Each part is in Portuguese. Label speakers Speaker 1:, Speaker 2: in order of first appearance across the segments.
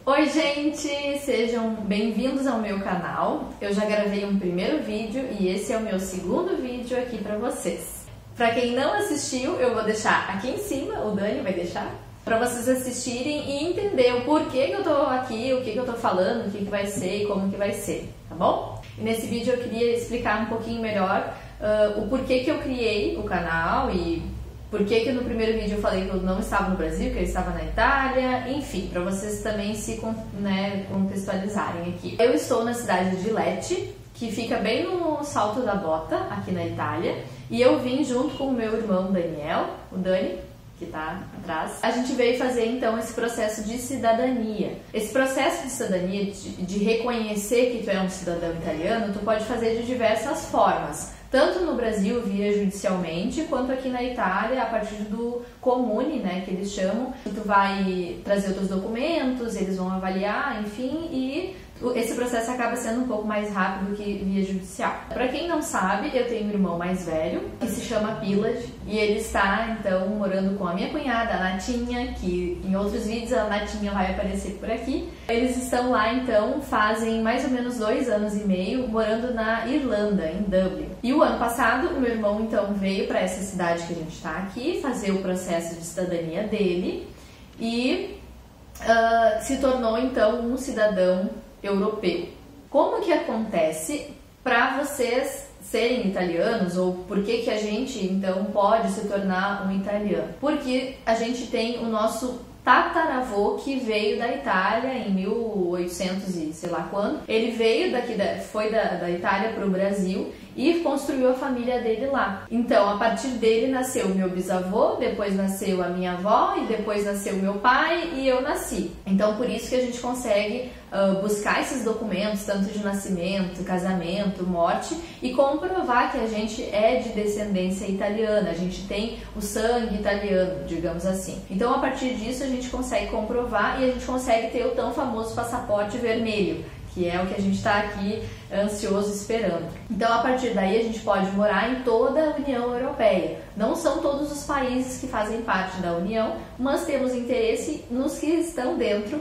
Speaker 1: Oi gente, sejam bem-vindos ao meu canal. Eu já gravei um primeiro vídeo e esse é o meu segundo vídeo aqui pra vocês. Pra quem não assistiu, eu vou deixar aqui em cima, o Dani vai deixar, pra vocês assistirem e entender o porquê que eu tô aqui, o que eu tô falando, o que vai ser e como que vai ser, tá bom? E nesse vídeo eu queria explicar um pouquinho melhor o porquê que eu criei o canal e por que no primeiro vídeo eu falei que eu não estava no Brasil, que eu estava na Itália, enfim, para vocês também se contextualizarem aqui. Eu estou na cidade de Lecce, que fica bem no Salto da Bota, aqui na Itália, e eu vim junto com o meu irmão Daniel, o Dani, que tá atrás. A gente veio fazer então esse processo de cidadania. Esse processo de cidadania, de reconhecer que tu é um cidadão italiano, tu pode fazer de diversas formas. Tanto no Brasil, via judicialmente, quanto aqui na Itália, a partir do comune, né, que eles chamam. Tu vai trazer outros documentos, eles vão avaliar, enfim, e esse processo acaba sendo um pouco mais rápido que via judicial. Para quem não sabe, eu tenho um irmão mais velho, que se chama Pilad, e ele está, então, morando com a minha cunhada, a Natinha, que em outros vídeos a Natinha vai aparecer por aqui. Eles estão lá, então, fazem mais ou menos 2 anos e meio, morando na Irlanda, em Dublin. E o ano passado, o meu irmão, então, veio para essa cidade que a gente está aqui, fazer o processo de cidadania dele, e se tornou, então, um cidadão europeu. Como que acontece para vocês serem italianos, ou por que a gente então pode se tornar um italiano? Porque a gente tem o nosso tataravô que veio da Itália em 1800 e sei lá quando. Ele veio foi da Itália para o Brasil e construiu a família dele lá. Então, a partir dele nasceu o meu bisavô, depois nasceu a minha avó e depois nasceu o meu pai e eu nasci. Então, por isso que a gente consegue buscar esses documentos, tanto de nascimento, casamento, morte, e comprovar que a gente é de descendência italiana, a gente tem o sangue italiano, digamos assim. Então, a partir disso, a gente consegue comprovar e a gente consegue ter o tão famoso passaporte vermelho, que é o que a gente está aqui ansioso esperando. Então, a partir daí, a gente pode morar em toda a União Europeia. Não são todos os países que fazem parte da União, mas temos interesse nos que estão dentro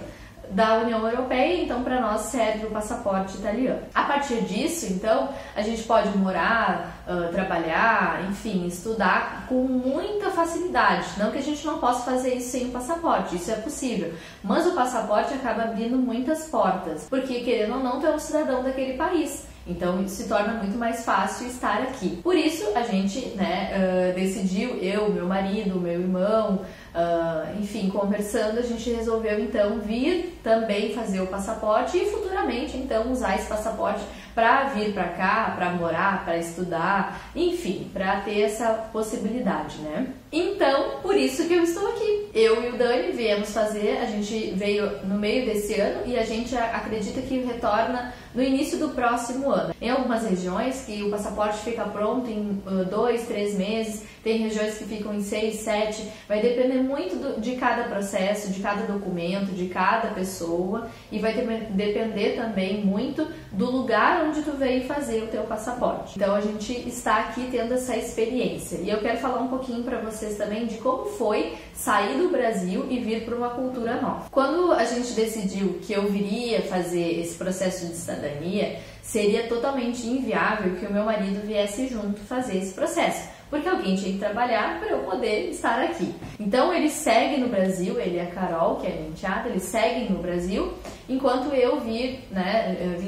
Speaker 1: da União Europeia, então para nós serve o passaporte italiano. A partir disso, então, a gente pode morar, trabalhar, enfim, estudar com muita facilidade. Não que a gente não possa fazer isso sem o passaporte, isso é possível, mas o passaporte acaba abrindo muitas portas, porque querendo ou não, tu é um cidadão daquele país. Então se torna muito mais fácil estar aqui. Por isso a gente decidiu, eu, meu marido, meu irmão, enfim, conversando, a gente resolveu então vir também fazer o passaporte e futuramente então usar esse passaporte para vir para cá, para morar, para estudar, enfim, para ter essa possibilidade, né? Então, por isso que eu estou aqui. Eu e o Dani viemos fazer, a gente veio no meio desse ano e a gente acredita que retorna no início do próximo ano. Em algumas regiões que o passaporte fica pronto em 2, 3 meses, tem regiões que ficam em 6, 7, vai depender muito de cada processo, de cada documento, de cada pessoa, e vai depender também muito do lugar onde tu veio fazer o teu passaporte. Então a gente está aqui tendo essa experiência e eu quero falar um pouquinho para vocês também de como foi sair do Brasil e vir para uma cultura nova. Quando a gente decidiu que eu viria fazer esse processo de cidadania, seria totalmente inviável que o meu marido viesse junto fazer esse processo, porque alguém tinha que trabalhar para eu poder estar aqui. Então ele segue no Brasil, ele e a Carol, que é minha enteada, eles seguem no Brasil, enquanto eu vim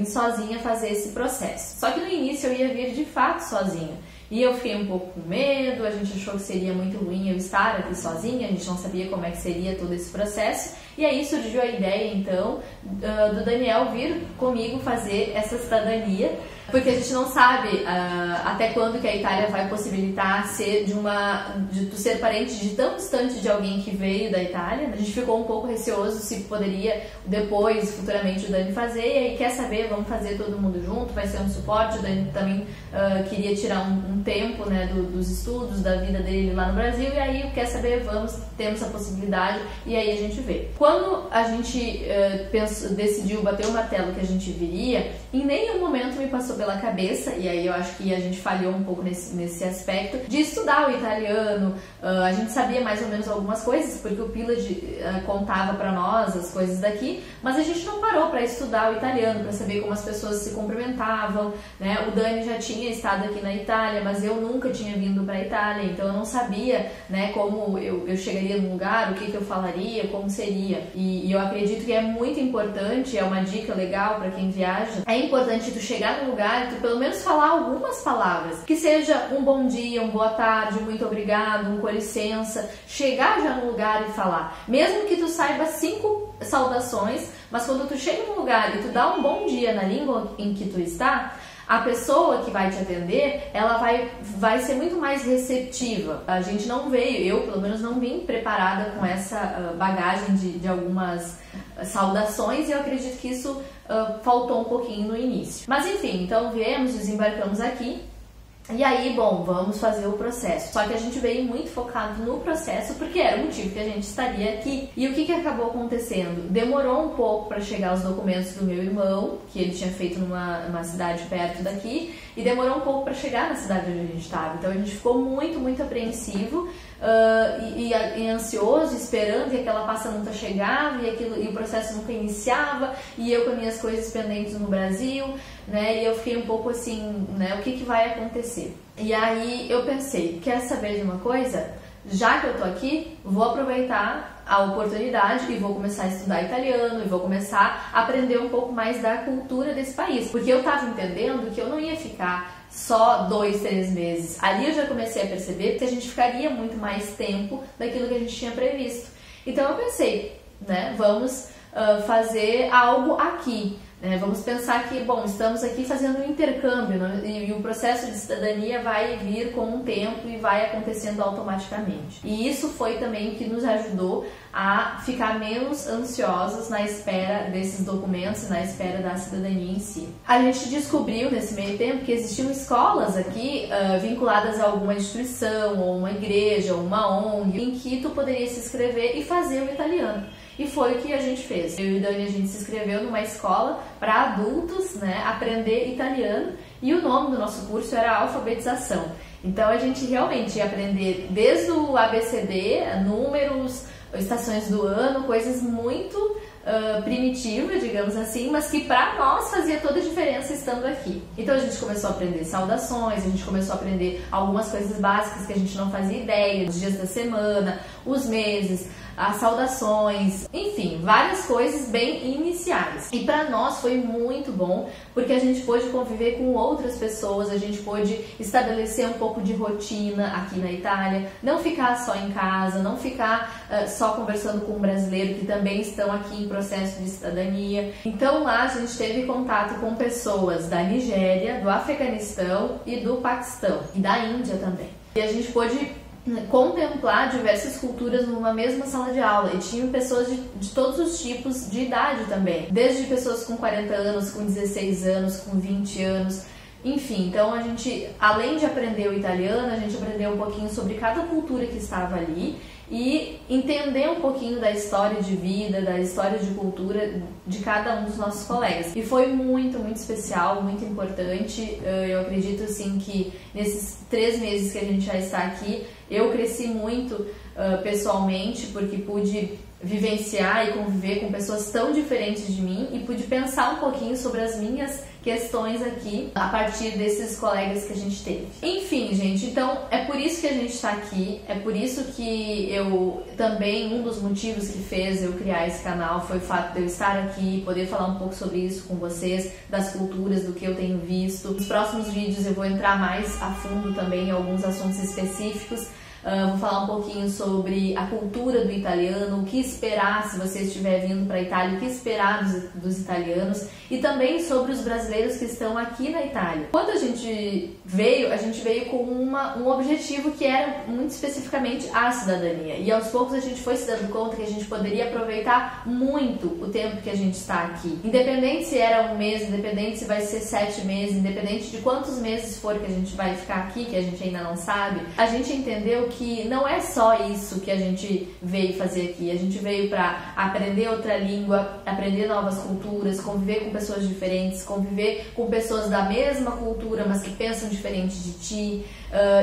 Speaker 1: sozinha fazer esse processo. Só que no início eu ia vir de fato sozinha. E eu fiquei um pouco com medo, a gente achou que seria muito ruim eu estar aqui sozinha, a gente não sabia como é que seria todo esse processo. E aí surgiu a ideia, então, do Daniel vir comigo fazer essa cidadania, porque a gente não sabe até quando que a Itália vai possibilitar de tu ser parente de tão distante de alguém que veio da Itália. A gente ficou um pouco receoso se poderia depois, futuramente, o Dani fazer, e aí quer saber, vamos fazer todo mundo junto, vai ser um suporte. O Dani também queria tirar um tempo, né, dos estudos, da vida dele lá no Brasil, e aí quer saber, temos a possibilidade, e aí a gente vê. Quando a gente decidiu bater o martelo que a gente viria, em nenhum momento me passou pela cabeça, e aí eu acho que a gente falhou um pouco nesse aspecto, de estudar o italiano. A gente sabia mais ou menos algumas coisas, porque o Pillage contava para nós as coisas daqui, mas a gente não parou para estudar o italiano, para saber como as pessoas se cumprimentavam, né? O Dani já tinha estado aqui na Itália, mas eu nunca tinha vindo para a Itália, então eu não sabia, né, como eu chegaria no lugar, o que eu falaria, como seria. E eu acredito que é muito importante, é uma dica legal para quem viaja, é importante tu chegar no lugar e tu pelo menos falar algumas palavras, que seja um bom dia, um boa tarde, um muito obrigado, um com licença, chegar já no lugar e falar, mesmo que tu saiba 5 saudações, mas quando tu chega no lugar e tu dá um bom dia na língua em que tu está, a pessoa que vai te atender, ela vai ser muito mais receptiva. A gente não veio, eu pelo menos não vim preparada com essa bagagem de algumas saudações, e eu acredito que isso faltou um pouquinho no início. Mas enfim, então viemos, desembarcamos aqui. E aí, bom, vamos fazer o processo. Só que a gente veio muito focado no processo porque era o motivo que a gente estaria aqui. E o que acabou acontecendo? Demorou um pouco para chegar os documentos do meu irmão, que ele tinha feito numa cidade perto daqui, e demorou um pouco para chegar na cidade onde a gente estava. Então a gente ficou muito apreensivo e ansioso, esperando que aquela pasta nunca chegava e o processo nunca iniciava, e eu com as minhas coisas pendentes no Brasil, né? E eu fiquei um pouco assim, né? O que vai acontecer? E aí eu pensei, quer saber de uma coisa? Já que eu tô aqui, vou aproveitar a oportunidade e vou começar a estudar italiano e vou começar a aprender um pouco mais da cultura desse país, porque eu tava entendendo que eu não ia ficar só 2, 3 meses. Ali eu já comecei a perceber que a gente ficaria muito mais tempo daquilo que a gente tinha previsto. Então eu pensei, né, vamos fazer algo aqui. Vamos pensar que, bom, estamos aqui fazendo um intercâmbio, né? E o processo de cidadania vai vir com um tempo e vai acontecendo automaticamente. E isso foi também o que nos ajudou a ficar menos ansiosos na espera desses documentos e na espera da cidadania em si. A gente descobriu nesse meio tempo que existiam escolas aqui vinculadas a alguma instituição, ou uma igreja, ou uma ONG, em que tu poderia se inscrever e fazer o italiano. E foi o que a gente fez. Eu e Dani, a gente se inscreveu numa escola para adultos, né, aprender italiano, e o nome do nosso curso era alfabetização. Então a gente realmente ia aprender desde o ABCD, números, estações do ano, coisas muito primitivas, digamos assim, mas que para nós fazia toda a diferença estando aqui. Então a gente começou a aprender saudações, a gente começou a aprender algumas coisas básicas que a gente não fazia ideia, os dias da semana, os meses, as saudações, enfim, várias coisas bem iniciais. E para nós foi muito bom, porque a gente pôde conviver com outras pessoas, a gente pôde estabelecer um pouco de rotina aqui na Itália, não ficar só em casa, não ficar só conversando com um brasileiro que também estão aqui em processo de cidadania. Então lá a gente teve contato com pessoas da Nigéria, do Afeganistão e do Paquistão, e da Índia também. E a gente pôde contemplar diversas culturas numa mesma sala de aula, e tinham pessoas de todos os tipos de idade também, desde pessoas com 40 anos, com 16 anos, com 20 anos, enfim. Então a gente, além de aprender o italiano, a gente aprendeu um pouquinho sobre cada cultura que estava ali e entender um pouquinho da história de vida, da história de cultura de cada um dos nossos colegas. E foi muito especial, muito importante. Eu acredito assim que nesses 3 meses que a gente já está aqui, eu cresci muito pessoalmente, porque pude vivenciar e conviver com pessoas tão diferentes de mim e pude pensar um pouquinho sobre as minhas questões aqui a partir desses colegas que a gente teve. Enfim, gente, então é por isso que a gente está aqui, é por isso que eu também, um dos motivos que fez eu criar esse canal foi o fato de eu estar aqui, poder falar um pouco sobre isso com vocês, das culturas, do que eu tenho visto. Nos próximos vídeos eu vou entrar mais a fundo também em alguns assuntos específicos. Vou falar um pouquinho sobre a cultura do italiano, o que esperar se você estiver vindo para a Itália, o que esperar dos italianos, e também sobre os brasileiros que estão aqui na Itália. Quando a gente veio com um objetivo que era muito especificamente a cidadania, e aos poucos a gente foi se dando conta que a gente poderia aproveitar muito o tempo que a gente está aqui. Independente se era 1 mês, independente se vai ser 7 meses, independente de quantos meses for que a gente vai ficar aqui, que a gente ainda não sabe, a gente entendeu que não é só isso que a gente veio fazer aqui. A gente veio para aprender outra língua, aprender novas culturas, conviver com pessoas diferentes, conviver com pessoas da mesma cultura, mas que pensam diferente de ti,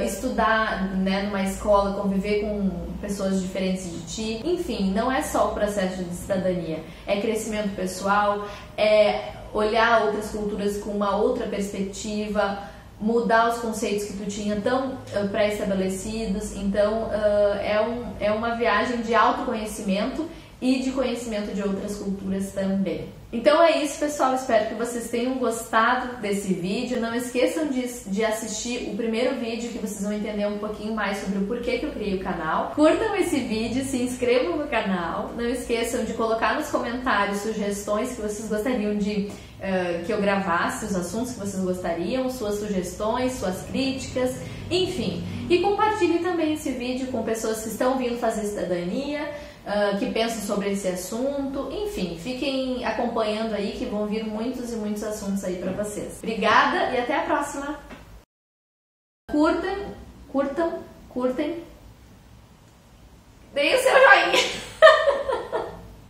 Speaker 1: estudar, né, numa escola, conviver com pessoas diferentes de ti. Enfim, não é só o processo de cidadania, é crescimento pessoal, é olhar outras culturas com uma outra perspectiva, mudar os conceitos que tu tinha tão pré-estabelecidos. Então é uma viagem de autoconhecimento e de conhecimento de outras culturas também. Então é isso, pessoal, espero que vocês tenham gostado desse vídeo. Não esqueçam de assistir o primeiro vídeo, que vocês vão entender um pouquinho mais sobre o porquê que eu criei o canal. Curtam esse vídeo, se inscrevam no canal, não esqueçam de colocar nos comentários sugestões que vocês gostariam de que eu gravasse, os assuntos que vocês gostariam, suas sugestões, suas críticas, enfim. E compartilhe também esse vídeo com pessoas que estão vindo fazer cidadania, que pensam sobre esse assunto. Enfim, fiquem acompanhando aí que vão vir muitos e muitos assuntos aí pra vocês. Obrigada e até a próxima! Curtem, deem o seu joinha!